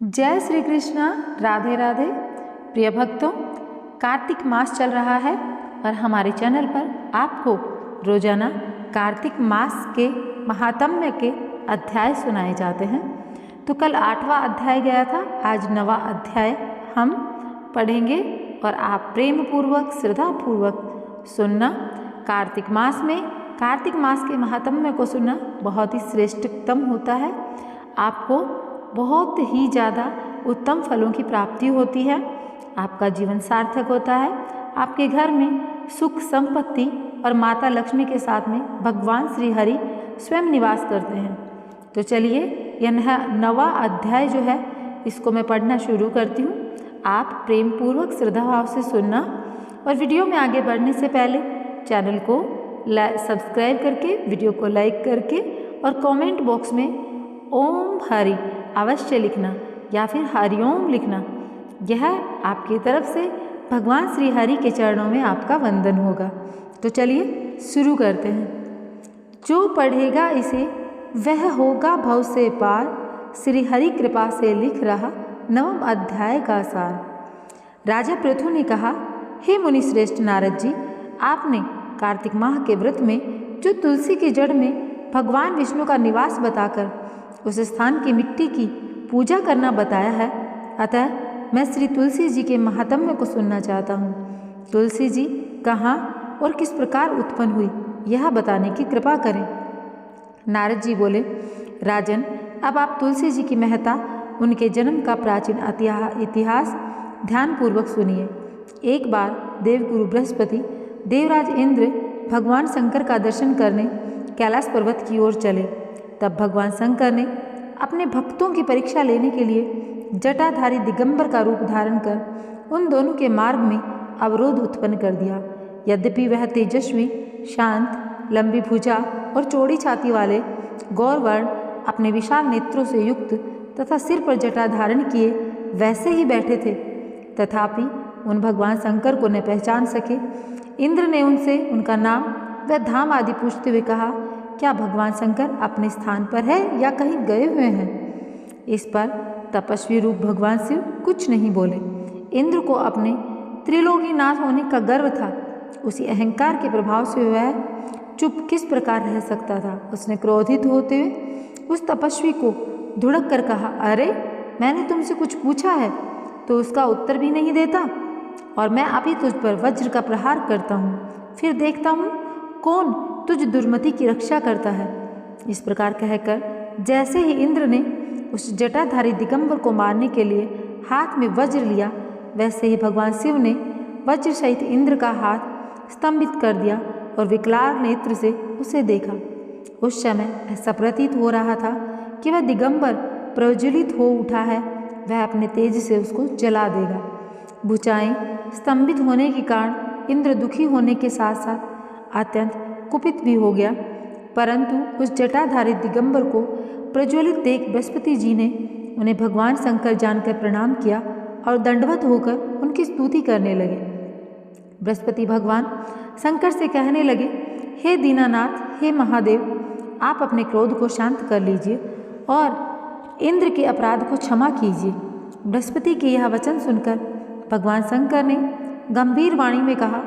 जय श्री कृष्णा। राधे राधे। प्रिय भक्तों, कार्तिक मास चल रहा है और हमारे चैनल पर आपको रोजाना कार्तिक मास के महात्म्य के अध्याय सुनाए जाते हैं। तो कल 8वां अध्याय गया था, आज 9वां अध्याय हम पढ़ेंगे और आप प्रेम पूर्वक श्रद्धा पूर्वक सुनना। कार्तिक मास के महात्म्य को सुनना बहुत ही श्रेष्ठतम होता है। आपको बहुत ही ज़्यादा उत्तम फलों की प्राप्ति होती है, आपका जीवन सार्थक होता है, आपके घर में सुख संपत्ति और माता लक्ष्मी के साथ में भगवान श्री हरि स्वयं निवास करते हैं। तो चलिए यह 9वां अध्याय जो है इसको मैं पढ़ना शुरू करती हूँ। आप प्रेम पूर्वक श्रद्धा भाव से सुनना और वीडियो में आगे बढ़ने से पहले चैनल को सब्सक्राइब करके, वीडियो को लाइक करके और कमेंट बॉक्स में ओम हरि अवश्य लिखना या फिर हरिओम लिखना। यह आपकी तरफ से भगवान श्री हरि के चरणों में आपका वंदन होगा। तो चलिए शुरू करते हैं। जो पढ़ेगा इसे वह होगा भव से पार, श्री हरि कृपा से लिख रहा 9वां अध्याय का सार। राजा पृथु ने कहा, हे मुनि श्रेष्ठ नारद जी, आपने कार्तिक माह के व्रत में जो तुलसी की जड़ में भगवान विष्णु का निवास बताकर उस स्थान की मिट्टी की पूजा करना बताया है, अतः मैं श्री तुलसी जी के महात्म्य को सुनना चाहता हूँ। तुलसी जी कहाँ और किस प्रकार उत्पन्न हुई यह बताने की कृपा करें। नारद जी बोले, राजन, अब आप तुलसी जी की महत्ता, उनके जन्म का प्राचीन इतिहास ध्यानपूर्वक सुनिए। एक बार देवगुरु बृहस्पति देवराज इंद्र भगवान शंकर का दर्शन करने कैलाश पर्वत की ओर चले। तब भगवान शंकर ने अपने भक्तों की परीक्षा लेने के लिए जटाधारी दिगंबर का रूप धारण कर उन दोनों के मार्ग में अवरोध उत्पन्न कर दिया। यद्यपि वह तेजस्वी, शांत, लंबी भुजा और चौड़ी छाती वाले गौरवर्ण अपने विशाल नेत्रों से युक्त तथा सिर पर जटा धारण किए वैसे ही बैठे थे, तथापि उन भगवान शंकर को न पहचान सके। इंद्र ने उनसे उनका नाम व धाम आदि पूछते हुए कहा, क्या भगवान शंकर अपने स्थान पर है या कहीं गए हुए हैं? इस पर तपस्वी रूप भगवान शिव कुछ नहीं बोले। इंद्र को अपने त्रिलोकीनाथ होने का गर्व था, उसी अहंकार के प्रभाव से वह चुप किस प्रकार रह सकता था। उसने क्रोधित होते हुए उस तपस्वी को धुड़क कर कहा, अरे मैंने तुमसे कुछ पूछा है तो उसका उत्तर भी नहीं देता, और मैं अभी तुझ पर वज्र का प्रहार करता हूँ, फिर देखता हूँ कौन तुझ दुर्मति की रक्षा करता है। इस प्रकार कहकर जैसे ही इंद्र ने उस जटाधारी दिगंबर को मारने के लिए हाथ में वज्र लिया, वैसे ही भगवान शिव ने वज्र सहित इंद्र का हाथ स्तंभित कर दिया और विकलांग नेत्र से उसे देखा। उस समय ऐसा प्रतीत हो रहा था कि वह दिगंबर प्रज्वलित हो उठा है, वह अपने तेज से उसको जला देगा। भुजाएं स्तंभित होने के कारण इंद्र दुखी होने के साथ साथ अत्यंत कुपित भी हो गया, परंतु उस जटाधारी दिगंबर को प्रज्वलित देख बृहस्पति जी ने उन्हें भगवान शंकर जानकर प्रणाम किया और दंडवत होकर उनकी स्तुति करने लगे। बृहस्पति भगवान शंकर से कहने लगे, हे दीनानाथ, हे महादेव, आप अपने क्रोध को शांत कर लीजिए और इंद्र के अपराध को क्षमा कीजिए। बृहस्पति के यह वचन सुनकर भगवान शंकर ने गंभीर वाणी में कहा,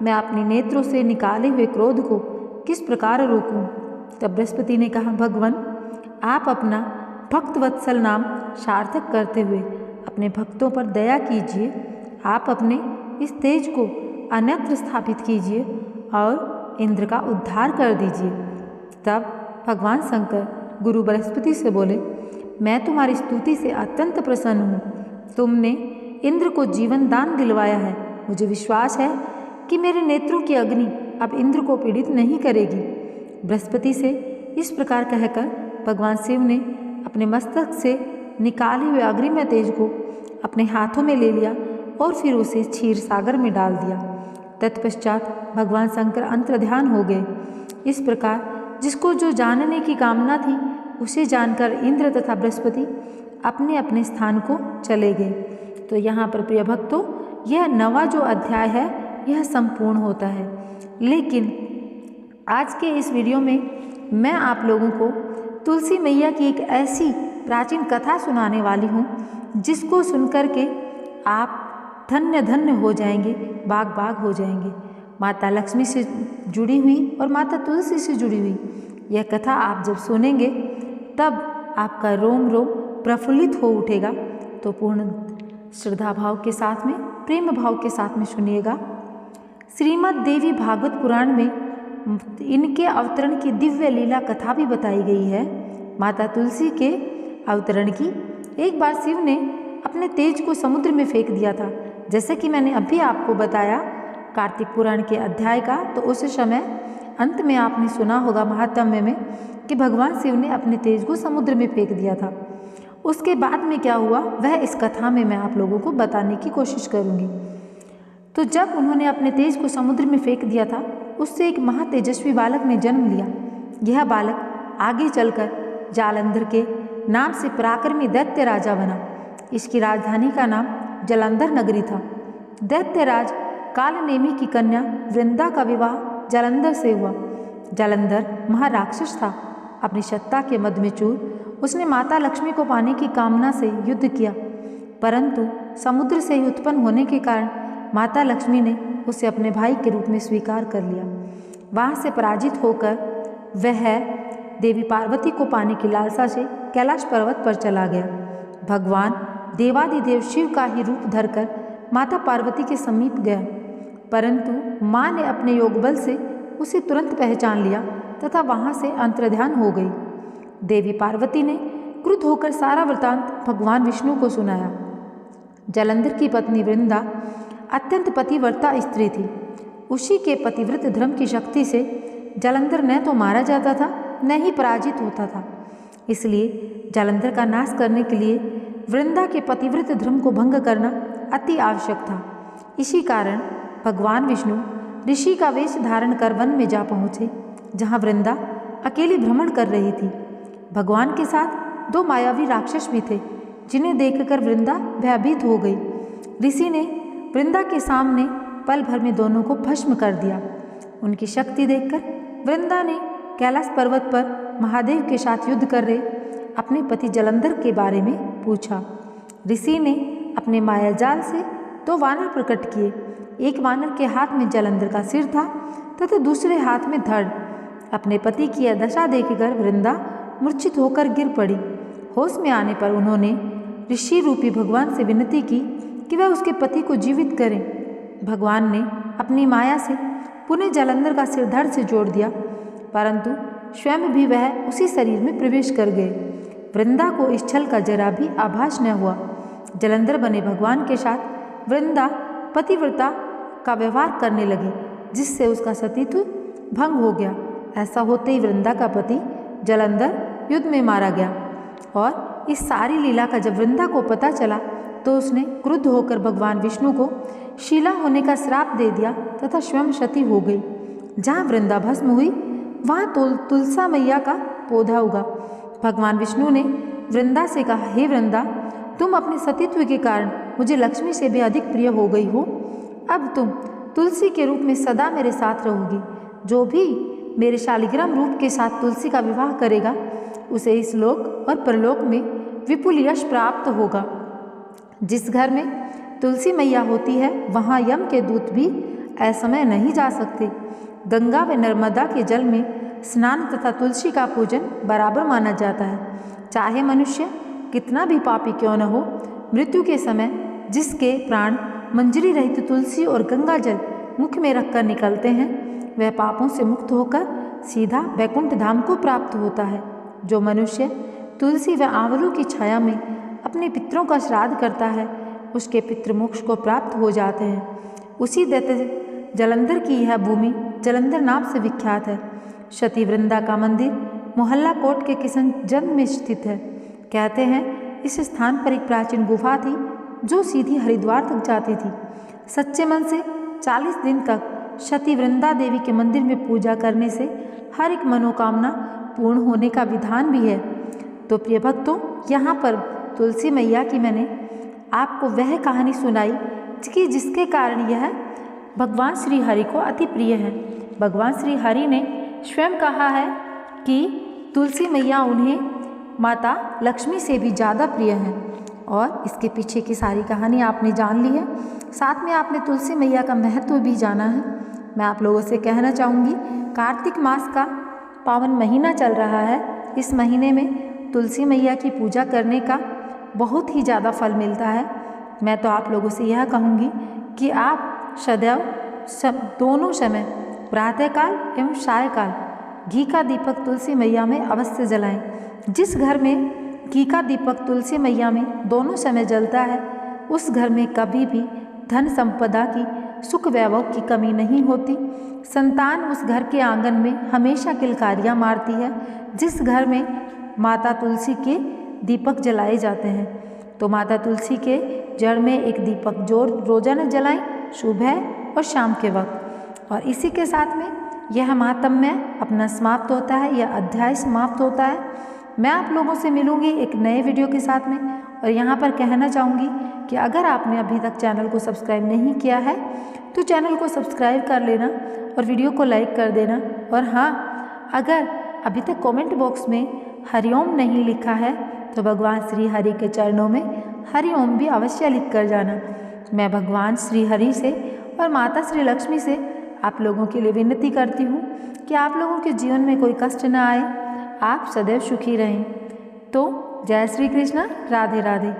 मैं अपने नेत्रों से निकाले हुए क्रोध को किस प्रकार रोकूं? तब बृहस्पति ने कहा, भगवान, आप अपना भक्तवत्सल नाम सार्थक करते हुए अपने भक्तों पर दया कीजिए। आप अपने इस तेज को अन्यत्र स्थापित कीजिए और इंद्र का उद्धार कर दीजिए। तब भगवान शंकर गुरु बृहस्पति से बोले, मैं तुम्हारी स्तुति से अत्यंत प्रसन्न हूँ। तुमने इंद्र को जीवन दान दिलवाया है। मुझे विश्वास है कि मेरे नेत्रों की अग्नि अब इंद्र को पीड़ित नहीं करेगी। बृहस्पति से इस प्रकार कहकर भगवान शिव ने अपने मस्तक से निकाले हुए अग्निमय तेज को अपने हाथों में ले लिया और फिर उसे क्षीर सागर में डाल दिया। तत्पश्चात भगवान शंकर अंतर्ध्यान हो गए। इस प्रकार जिसको जो जानने की कामना थी उसे जानकर इंद्र तथा बृहस्पति अपने अपने स्थान को चले गए। तो यहाँ पर प्रिय भक्तों, यह 9वां जो अध्याय है यह संपूर्ण होता है। लेकिन आज के इस वीडियो में मैं आप लोगों को तुलसी मैया की एक ऐसी प्राचीन कथा सुनाने वाली हूँ, जिसको सुनकर के आप धन्य धन्य हो जाएंगे, बाग बाग हो जाएंगे। माता लक्ष्मी से जुड़ी हुई और माता तुलसी से जुड़ी हुई यह कथा आप जब सुनेंगे तब आपका रोम रोम प्रफुल्लित हो उठेगा। तो पूर्ण श्रद्धा भाव के साथ में, प्रेम भाव के साथ में सुनिएगा। श्रीमद् देवी भागवत पुराण में इनके अवतरण की दिव्य लीला कथा भी बताई गई है। माता तुलसी के अवतरण की। एक बार शिव ने अपने तेज को समुद्र में फेंक दिया था, जैसे कि मैंने अभी आपको बताया कार्तिक पुराण के अध्याय का। तो उस समय अंत में आपने सुना होगा महात्म्य में कि भगवान शिव ने अपने तेज को समुद्र में फेंक दिया था। उसके बाद में क्या हुआ वह इस कथा में मैं आप लोगों को बताने की कोशिश करूँगी। तो जब उन्होंने अपने तेज को समुद्र में फेंक दिया था, उससे एक महातेजस्वी बालक ने जन्म लिया। यह बालक आगे चलकर जालंधर के नाम से पराक्रमी दैत्य राजा बना। इसकी राजधानी का नाम जालंधर नगरी था। दैत्यराज कालनेमी की कन्या वृंदा का विवाह जालंधर से हुआ। जालंधर महाराक्षस था। अपनी सत्ता के मद में चूर उसने माता लक्ष्मी को पाने की कामना से युद्ध किया, परंतु समुद्र से ही उत्पन्न होने के कारण माता लक्ष्मी ने उसे अपने भाई के रूप में स्वीकार कर लिया। वहाँ से पराजित होकर वह देवी पार्वती को पाने की लालसा से कैलाश पर्वत पर चला गया। भगवान देवादिदेव शिव का ही रूप धरकर माता पार्वती के समीप गया, परंतु माँ ने अपने योग बल से उसे तुरंत पहचान लिया तथा वहाँ से अंतर्ध्यान हो गई। देवी पार्वती ने क्रुद्ध होकर सारा वृतांत भगवान विष्णु को सुनाया। जालंधर की पत्नी वृंदा अत्यंत पतिव्रता स्त्री थी। उसी के पतिव्रत धर्म की शक्ति से जालंधर न तो मारा जाता था न ही पराजित होता था। इसलिए जालंधर का नाश करने के लिए वृंदा के पतिव्रत धर्म को भंग करना अति आवश्यक था। इसी कारण भगवान विष्णु ऋषि का वेश धारण कर वन में जा पहुँचे, जहाँ वृंदा अकेली भ्रमण कर रही थी। भगवान के साथ 2 मायावी राक्षस भी थे, जिन्हें देखकर वृंदा भयभीत हो गई। ऋषि ने वृंदा के सामने पल भर में दोनों को भस्म कर दिया। उनकी शक्ति देखकर वृंदा ने कैलाश पर्वत पर महादेव के साथ युद्ध कर रहे अपने पति जालंधर के बारे में पूछा। ऋषि ने अपने मायाजाल से 2 वानर प्रकट किए। एक वानर के हाथ में जालंधर का सिर था तथा दूसरे हाथ में धड़। अपने पति की यह दशा देखकर वृंदा मूर्छित होकर गिर पड़ी। होश में आने पर उन्होंने ऋषि रूपी भगवान से विनती की कि वह उसके पति को जीवित करें। भगवान ने अपनी माया से पुनः जालंधर का सिर धड़ से जोड़ दिया, परंतु स्वयं भी वह उसी शरीर में प्रवेश कर गए। वृंदा को इस छल का जरा भी आभास न हुआ। जालंधर बने भगवान के साथ वृंदा पतिव्रता का व्यवहार करने लगी, जिससे उसका सतीत्व भंग हो गया। ऐसा होते ही वृंदा का पति जालंधर युद्ध में मारा गया। और इस सारी लीला का जब वृंदा को पता चला तो उसने क्रुद्ध होकर भगवान विष्णु को शीला होने का श्राप दे दिया तथा स्वयं सती हो गई। जहाँ वृंदा भस्म हुई वहाँ तुलसा मैया का पौधा उगा। भगवान विष्णु ने वृंदा से कहा, हे वृंदा, तुम अपने सतीत्व के कारण मुझे लक्ष्मी से भी अधिक प्रिय हो गई हो। अब तुम तुलसी के रूप में सदा मेरे साथ रहोगी। जो भी मेरे शालिग्राम रूप के साथ तुलसी का विवाह करेगा उसे इस लोक और परलोक में विपुल यश प्राप्त होगा। जिस घर में तुलसी मैया होती है वहाँ यम के दूत भी असमय नहीं जा सकते। गंगा व नर्मदा के जल में स्नान तथा तुलसी का पूजन बराबर माना जाता है। चाहे मनुष्य कितना भी पापी क्यों न हो, मृत्यु के समय जिसके प्राण मंजरी रहित तुलसी और गंगा जल मुख में रखकर निकलते हैं, वह पापों से मुक्त होकर सीधा वैकुंठ धाम को प्राप्त होता है। जो मनुष्य तुलसी व आंवलों की छाया में अपने पितरों का श्राद्ध करता है, उसके पितृ मोक्ष को प्राप्त हो जाते हैं। उसी दैत्य जालंधर की यह भूमि जालंधर नाम से विख्यात है। सती वृंदा का मंदिर मोहल्ला कोट के किशनगंज में स्थित है। कहते हैं इस स्थान पर एक प्राचीन गुफा थी जो सीधी हरिद्वार तक जाती थी। सच्चे मन से 40 दिन तक सती वृंदा देवी के मंदिर में पूजा करने से हर एक मनोकामना पूर्ण होने का विधान भी है। तो प्रिय भक्तों, यहाँ पर तुलसी मैया की मैंने आपको वह कहानी सुनाई कि जिसके कारण यह भगवान श्री हरि को अति प्रिय है। भगवान श्री हरि ने स्वयं कहा है कि तुलसी मैया उन्हें माता लक्ष्मी से भी ज़्यादा प्रिय है। और इसके पीछे की सारी कहानी आपने जान ली है, साथ में आपने तुलसी मैया का महत्व भी जाना है। मैं आप लोगों से कहना चाहूँगी, कार्तिक मास का पावन महीना चल रहा है। इस महीने में तुलसी मैया की पूजा करने का बहुत ही ज़्यादा फल मिलता है। मैं तो आप लोगों से यह कहूँगी कि आप सदैव दोनों समय प्रातःकाल एवं सायकाल घी का दीपक तुलसी मैया में अवश्य जलाएं। जिस घर में घी का दीपक तुलसी मैया में दोनों समय जलता है, उस घर में कभी भी धन संपदा की, सुख वैभव की कमी नहीं होती। संतान उस घर के आंगन में हमेशा किलकारियाँ मारती है। जिस घर में माता तुलसी के दीपक जलाए जाते हैं, तो माता तुलसी के जड़ में एक दीपक जो रोजाना जलाएं, सुबह और शाम के वक्त। और इसी के साथ में यह महात्म्य अपना समाप्त होता है, यह अध्याय समाप्त होता है। मैं आप लोगों से मिलूंगी एक नए वीडियो के साथ में। और यहाँ पर कहना चाहूँगी कि अगर आपने अभी तक चैनल को सब्सक्राइब नहीं किया है तो चैनल को सब्सक्राइब कर लेना और वीडियो को लाइक कर देना। और हाँ, अगर अभी तक कमेंट बॉक्स में हरिओम नहीं लिखा है तो भगवान श्री हरि के चरणों में हरिओम भी अवश्य लिख कर जाना। मैं भगवान श्री हरि से और माता श्री लक्ष्मी से आप लोगों के लिए विनती करती हूँ कि आप लोगों के जीवन में कोई कष्ट न आए, आप सदैव सुखी रहें। तो जय श्री कृष्ण, राधे राधे।